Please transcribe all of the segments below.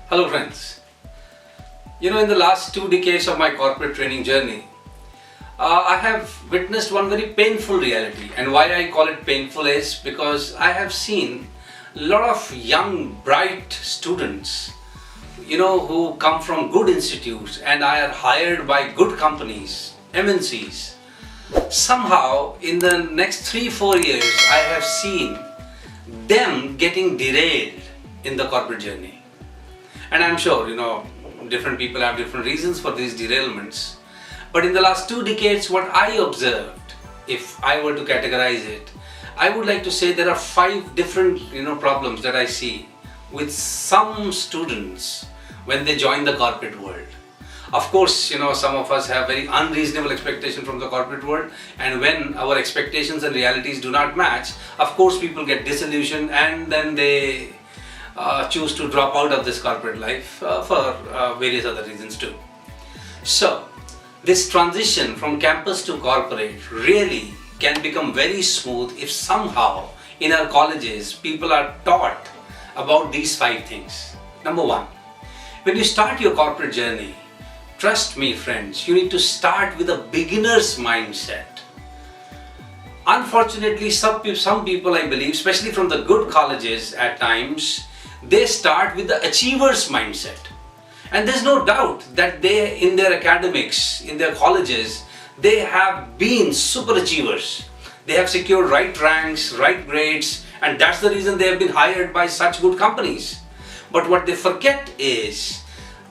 Hello friends. In the last 2 decades of my corporate training journey, I have witnessed one very painful reality, and why I call it painful is because I have seen a lot of young, bright students, who come from good institutes and are hired by good companies, MNCs. Somehow in the next 3-4 years, I have seen them getting derailed in the corporate journey. And I'm sure, different people have different reasons for these derailments. But in the last 2 decades, what I observed, if I were to categorize it, I would like to say there are 5 different, problems that I see with some students when they join the corporate world. Of course, some of us have very unreasonable expectation from the corporate world, and when our expectations and realities do not match, of course people get disillusioned and then they choose to drop out of this corporate life for various other reasons too. So, this transition from campus to corporate really can become very smooth if somehow in our colleges people are taught about these 5 things. Number 1, when you start your corporate journey, trust me friends, you need to start with a beginner's mindset. Unfortunately, some people, I believe, especially from the good colleges at times, they start with the achiever's mindset. And there's no doubt that they, in their academics, in their colleges, they have been super achievers. They have secured right ranks, right grades, and that's the reason they have been hired by such good companies. But what they forget is,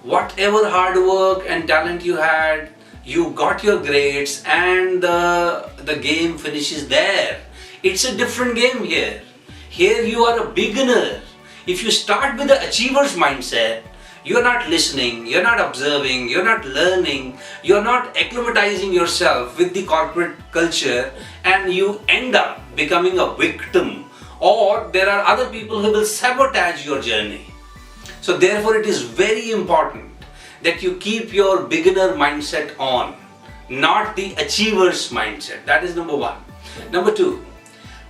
whatever hard work and talent you had, you got your grades and the game finishes there. It's a different game here. Here you are a beginner. If you start with the achiever's mindset, you're not listening, you're not observing, you're not learning, you're not acclimatizing yourself with the corporate culture, and you end up becoming a victim, or there are other people who will sabotage your journey. So therefore it is very important that you keep your beginner mindset on, not the achiever's mindset. That is number 1. Number 2,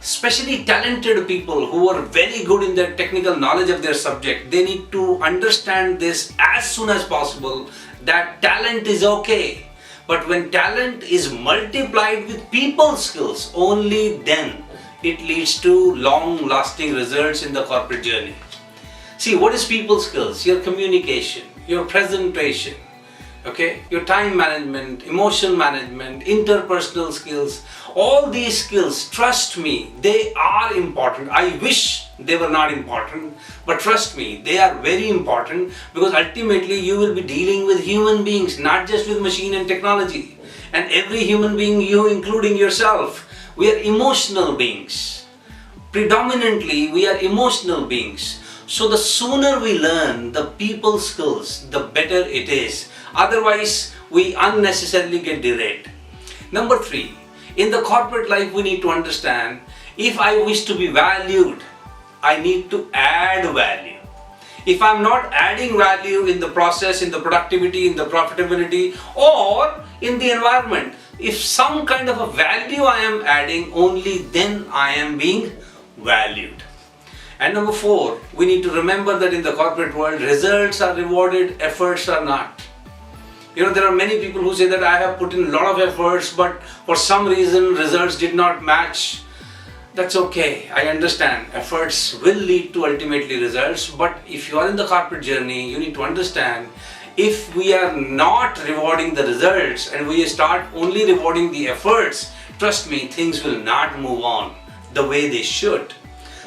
especially talented people who are very good in their technical knowledge of their subject, they need to understand this as soon as possible, that talent is okay. But when talent is multiplied with people skills, only then it leads to long-lasting results in the corporate journey. See, what is people skills? Your communication, your presentation, your time management, emotion management, interpersonal skills. All these skills, trust me, they are important. I wish they were not important, but trust me, they are very important, because ultimately you will be dealing with human beings, not just with machine and technology. And every human being, you including yourself, we are emotional beings. Predominantly, we are emotional beings. So the sooner we learn the people skills, the better it is. Otherwise, we unnecessarily get derailed. Number 3, in the corporate life we need to understand, if I wish to be valued, I need to add value. If I'm not adding value in the process, in the productivity, in the profitability, or in the environment, if some kind of a value I am adding, only then I am being valued. And number 4, we need to remember that in the corporate world, results are rewarded, efforts are not. There are many people who say that I have put in a lot of efforts, but for some reason results did not match. That's okay, I understand. Efforts will lead to ultimately results, but if you are in the corporate journey, you need to understand, if we are not rewarding the results and we start only rewarding the efforts, trust me, things will not move on the way they should.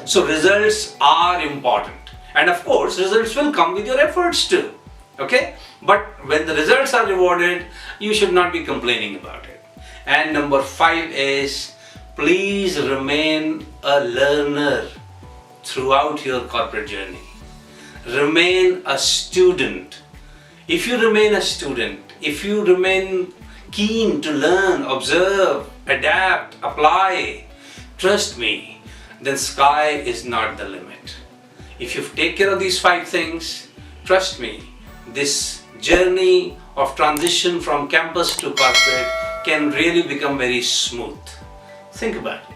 So results are important, and of course results will come with your efforts too, but when the results are rewarded, you should not be complaining about it. And number 5 is, please remain a learner throughout your corporate journey. Remain a student. If you remain a student, if you remain keen to learn, observe, adapt, apply, trust me, then sky is not the limit. If you take care of these 5 things, trust me, this journey of transition from campus to corporate can really become very smooth. Think about it.